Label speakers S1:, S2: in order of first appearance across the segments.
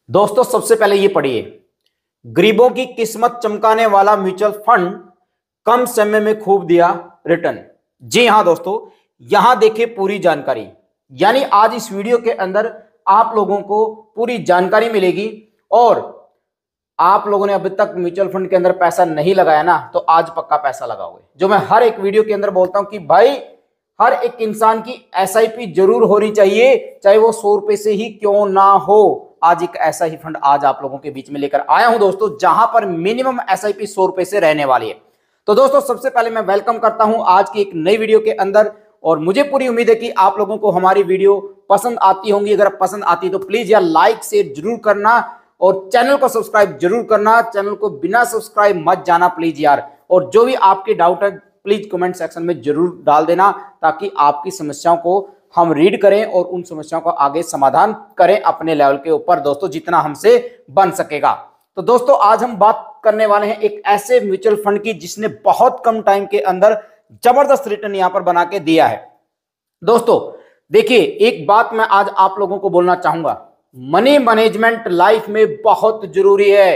S1: दोस्तों सबसे पहले ये पढ़िए, गरीबों की किस्मत चमकाने वाला म्यूचुअल फंड कम समय में खूब दिया रिटर्न। जी हां दोस्तों, यहां देखिए पूरी जानकारी, यानी आज इस वीडियो के अंदर आप लोगों को पूरी जानकारी मिलेगी। और आप लोगों ने अभी तक म्यूचुअल फंड के अंदर पैसा नहीं लगाया ना, तो आज पक्का पैसा लगाओगे। जो मैं हर एक वीडियो के अंदर बोलता हूं कि भाई हर एक इंसान की एसआईपी जरूर होनी चाहिए, चाहे वो 100 रुपए से ही क्यों ना हो। आज एक ऐसा ही फंड आज आप लोगों के बीच में लेकर आया हूं दोस्तों, जहां पर मिनिमम एसआईपी 100 रुपए से रहने वाली है। तो दोस्तों सबसे पहले मैं वेलकम करता हूं आज की एक नई वीडियो के अंदर, और मुझे पूरी उम्मीद है कि आप लोगों को हमारी वीडियो पसंद आती होंगी। अगर पसंद आती तो प्लीज यार लाइक शेयर जरूर करना, और चैनल को सब्सक्राइब जरूर करना। चैनल को बिना सब्सक्राइब मत जाना प्लीज यार। और जो भी आपके डाउट है प्लीज कमेंट सेक्शन में जरूर डाल देना, ताकि आपकी समस्याओं को हम रीड करें और उन समस्याओं का आगे समाधान करें अपने लेवल के ऊपर दोस्तों, जितना हमसे बन सकेगा। तो दोस्तों आज हम बात करने वाले हैं एक ऐसे म्यूचुअल फंड की जिसने बहुत कम टाइम के अंदर जबरदस्त रिटर्न यहां पर बना के दिया है। दोस्तों देखिए, एक बात मैं आज आप लोगों को बोलना चाहूंगा, मनी मैनेजमेंट लाइफ में बहुत जरूरी है।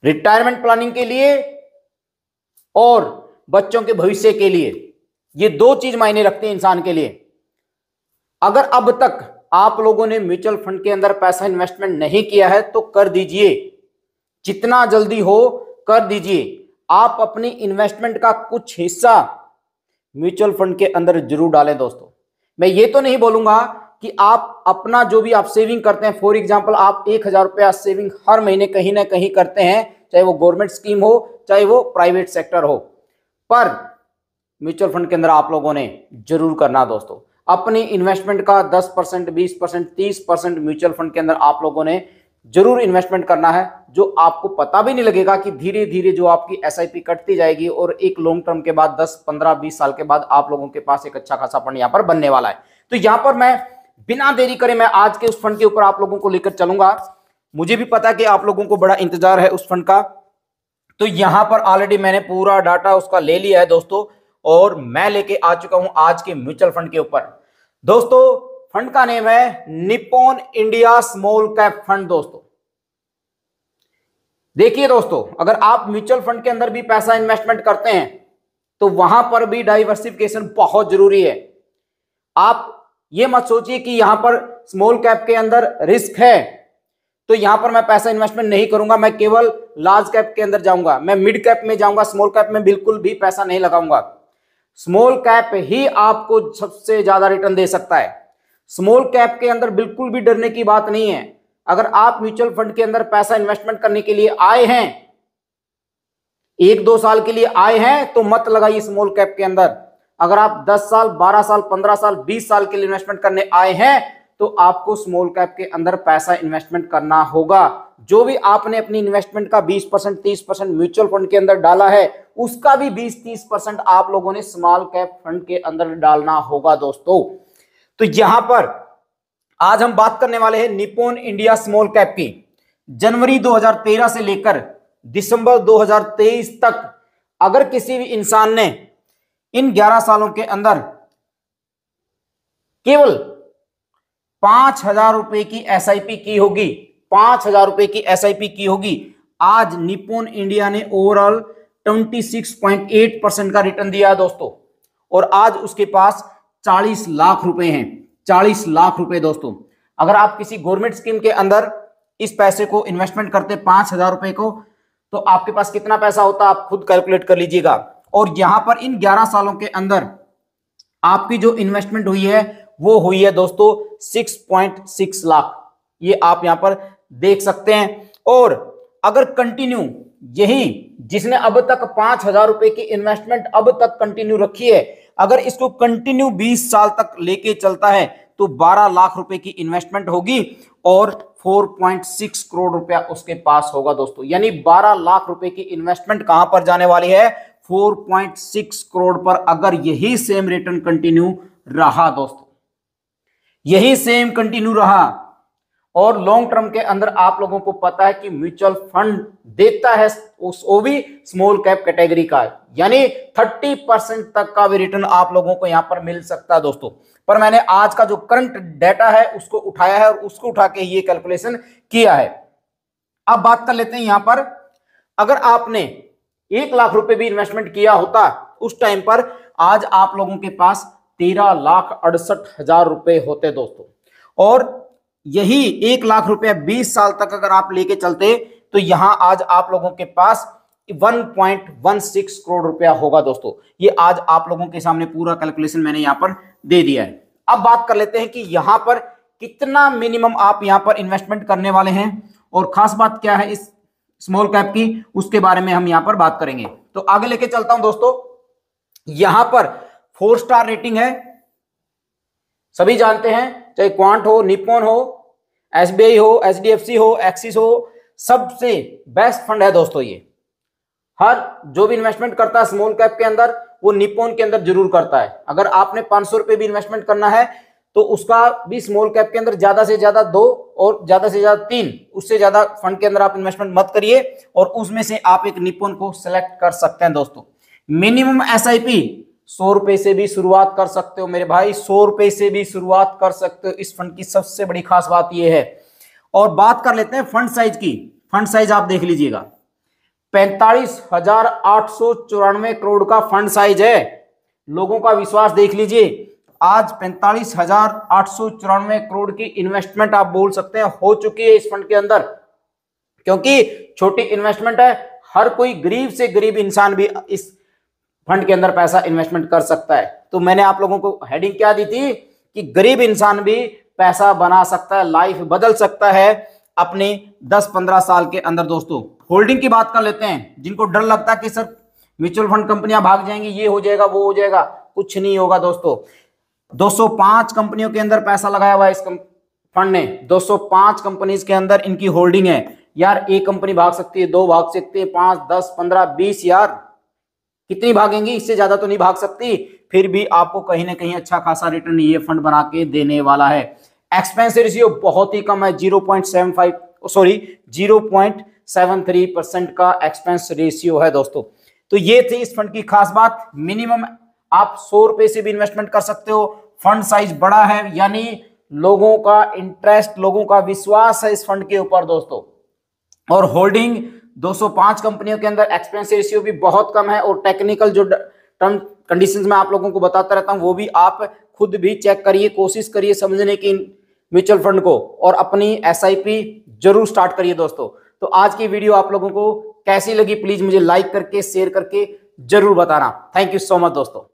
S1: रिटायरमेंट प्लानिंग के लिए और बच्चों के भविष्य के लिए, ये दो चीज मायने रखते हैं इंसान के लिए। अगर अब तक आप लोगों ने म्यूचुअल फंड के अंदर पैसा इन्वेस्टमेंट नहीं किया है तो कर दीजिए, जितना जल्दी हो कर दीजिए। आप अपनी इन्वेस्टमेंट का कुछ हिस्सा म्यूचुअल फंड के अंदर जरूर डालें दोस्तों। मैं ये तो नहीं बोलूंगा कि आप अपना जो भी आप सेविंग करते हैं, फॉर एग्जांपल आप 1,000 रुपया सेविंग हर महीने कहीं ना कहीं करते हैं, चाहे वो गवर्नमेंट स्कीम हो चाहे वो प्राइवेट सेक्टर हो, पर म्यूचुअल फंड के अंदर आप लोगों ने जरूर करना दोस्तों। अपनी इन्वेस्टमेंट का 10%, 20%, 30% म्यूचुअल फंड के अंदर आप लोगों ने जरूर इन्वेस्टमेंट करना है, जो आपको पता भी नहीं लगेगा कि धीरे धीरे जो आपकी एसआईपी कटती जाएगी, और एक लॉन्ग टर्म के बाद 10, 15, 20 साल के बाद आप लोगों के पास एक अच्छा खासा फंड यहाँ पर बनने वाला है। तो यहाँ पर मैं बिना देरी करे मैं आज के उस फंड के ऊपर आप लोगों को लेकर चलूंगा। मुझे भी पता है कि आप लोगों को बड़ा इंतजार है उस फंड का। तो यहां पर ऑलरेडी मैंने पूरा डाटा उसका ले लिया है दोस्तों, और मैं लेके आ चुका हूं आज के म्यूचुअल फंड के ऊपर। दोस्तों फंड का नेम है Nippon India small cap fund. दोस्तों देखिए दोस्तों, अगर आप म्यूचुअल फंड के अंदर भी पैसा इन्वेस्टमेंट करते हैं तो वहां पर भी डाइवर्सिफिकेशन बहुत जरूरी है। आप ये मत सोचिए कि यहां पर स्मॉल कैप के अंदर रिस्क है तो यहां पर मैं पैसा इन्वेस्टमेंट नहीं करूंगा, मैं केवल लार्ज कैप के अंदर जाऊंगा, मैं मिड कैप में जाऊंगा, स्मॉल कैप में बिल्कुल भी पैसा नहीं लगाऊंगा। स्मॉल कैप ही आपको सबसे ज्यादा रिटर्न दे सकता है। स्मॉल कैप के अंदर बिल्कुल भी डरने की बात नहीं है। अगर आप म्यूचुअल फंड के अंदर पैसा इन्वेस्टमेंट करने के लिए आए हैं, 1-2 साल के लिए आए हैं, तो मत लगाइए स्मॉल कैप के अंदर। अगर आप 10 साल, 12 साल, 15 साल, 20 साल के लिए इन्वेस्टमेंट करने आए हैं तो आपको स्मॉल कैप के अंदर पैसा इन्वेस्टमेंट करना होगा। जो भी आपने अपनी इन्वेस्टमेंट का 20%, 30% म्यूचुअल फंड के अंदर डाला है, उसका भी 20-30% आप लोगों ने स्मॉल कैप फंड के अंदर डालना होगा दोस्तों। तो यहां पर आज हम बात करने वाले हैं निप्पॉन इंडिया स्मॉल कैप की। जनवरी 2013 से लेकर दिसंबर 2023 तक अगर किसी भी इंसान ने इन 11 सालों के अंदर केवल 5,000 रुपए की एसआईपी की होगी, 5,000 रुपए की एसआईपी की होगी, आज निप्पॉन इंडिया ने ओवरऑल 26.8% का रिटर्न दिया है दोस्तों। और आज उसके पास 40 लाख रुपए हैं, 40 लाख रुपए दोस्तों। अगर आप किसी गवर्नमेंट स्कीम के अंदर इस पैसे को इन्वेस्टमेंट करते 5,000 रुपए को, तो आपके पास कितना पैसा होता आप खुद कैलकुलेट कर लीजिएगा। और यहां पर इन 11 सालों के अंदर आपकी जो इन्वेस्टमेंट हुई है वो हुई है दोस्तों 6.6 लाख, ये आप यहां पर देख सकते हैं। और अगर कंटिन्यू यही जिसने अब तक 5,000 रुपए की इन्वेस्टमेंट अब तक कंटिन्यू रखी है, अगर इसको कंटिन्यू 20 साल तक लेके चलता है तो 12 लाख रुपए की इन्वेस्टमेंट होगी और 4.6 करोड़ रुपया उसके पास होगा दोस्तों। यानी 12 लाख रुपए की इन्वेस्टमेंट कहां पर जाने वाली है, 4.6 करोड़ पर। अगर यही सेम रिटर्न कंटिन्यू रहा दोस्तों, यही सेम कंटिन्यू रहा और लॉन्ग टर्म के अंदर आप लोगों को पता है कि म्यूचुअल फंड देता है वो भी स्मॉल कैप कैटेगरी का, यानी 30% तक का भी रिटर्न आप लोगों को यहां पर मिल सकता है दोस्तों। पर मैंने आज का जो करंट डाटा है उसको उठाया है और उसको उठा के ये कैलकुलेशन किया है। अब बात कर लेते हैं यहां पर, अगर आपने 1 लाख रुपए भी इन्वेस्टमेंट किया होता उस टाइम पर, आज आप लोगों के पास 13,68,000 रुपए होते दोस्तों। और यही 1 लाख रुपए 20 साल तक अगर आप लेके चलते तो यहां आज आप लोगों के पास 1.16 करोड़ रुपया होगा दोस्तों। ये आज आप लोगों के सामने पूरा कैलकुलेशन मैंने यहां पर दे दिया है। अब बात कर लेते हैं कि यहां पर कितना मिनिमम आप यहां पर इन्वेस्टमेंट करने वाले हैं और खास बात क्या है इस स्मॉल कैप की, उसके बारे में हम यहां पर बात करेंगे। तो आगे लेके चलता हूं दोस्तों। यहां पर 4 स्टार रेटिंग है, सभी जानते हैं, चाहे क्वांट हो, निप्पॉन हो, एसबीआई हो, एचडीएफसी हो, एक्सिस हो, सबसे बेस्ट फंड है दोस्तों ये। हर जो भी इन्वेस्टमेंट करता है स्मॉल कैप के अंदर वो निप्पॉन के अंदर जरूर करता है। अगर आपने 500 रुपए भी इन्वेस्टमेंट करना है तो उसका भी स्मॉल कैप के अंदर ज्यादा से ज्यादा 2 और ज्यादा से ज्यादा 3, उससे ज्यादा फंड के अंदर आप इन्वेस्टमेंट मत करिए और उसमें से आप एक निप्पॉन को सिलेक्ट कर सकते हैं दोस्तों। मिनिमम एसआईपी 100 रुपए से भी शुरुआत कर सकते हो मेरे भाई, 100 रुपए से भी शुरुआत कर सकते हो। इस फंड की सबसे बड़ी खास बात यह है। और बात कर लेते हैं फंड साइज की। फंड साइज आप देख लीजिएगा, 45,894 करोड़ का फंड साइज है। लोगों का विश्वास देख लीजिए, आज 45,894 करोड़ की इन्वेस्टमेंट आप बोल सकते हैं हो चुकी है इस फंड के अंदर, क्योंकि छोटी इन्वेस्टमेंट है। हर कोई गरीब से गरीब इंसान भी इस फंड के अंदर पैसा इन्वेस्टमेंट कर सकता है। तो मैंने आप लोगों को हेडिंग क्या दी थी कि गरीब इंसान भी पैसा बना सकता है, लाइफ बदल सकता है अपने 10-15 साल के अंदर दोस्तों। होल्डिंग की बात कर लेते हैं। जिनको डर लगता है कि सर म्यूचुअल फंड कंपनियां भाग जाएंगी, ये हो जाएगा वो हो जाएगा, कुछ नहीं होगा दोस्तों। 205 कंपनियों के अंदर पैसा लगाया हुआ है इस फंड ने। 205 कंपनीज के अंदर इनकी होल्डिंग है। यार एक कंपनी भाग सकती है, 2 भाग सकती है, 5, 10, 15, 20, यार कितनी भागेंगी, इससे ज्यादा तो नहीं भाग सकती। फिर भी आपको कहीं ना कहीं अच्छा खासा रिटर्न ये फंड बना के देने वाला है। एक्सपेंस रेशियो बहुत ही कम है, 0.73% का एक्सपेंस रेशियो है दोस्तों। तो ये थी इस फंड की खास बात। मिनिमम आप 100 रुपए से भी इन्वेस्टमेंट कर सकते हो। फंड साइज बड़ा है, यानी लोगों का इंटरेस्ट, लोगों का विश्वास है इस फंड के ऊपर दोस्तों। और होल्डिंग 205 कंपनियों के अंदर, एक्सपेंस रेशियो भी बहुत कम है। और टेक्निकल जो टर्म कंडीशंस में आप लोगों को बताता रहता हूं वो भी आप खुद भी चेक करिए, कोशिश करिए समझने की म्यूचुअल फंड को, और अपनी एसआईपी जरूर स्टार्ट करिए दोस्तों। तो आज की वीडियो आप लोगों को कैसी लगी प्लीज मुझे लाइक करके शेयर करके जरूर बताना। थैंक यू सो मच दोस्तों।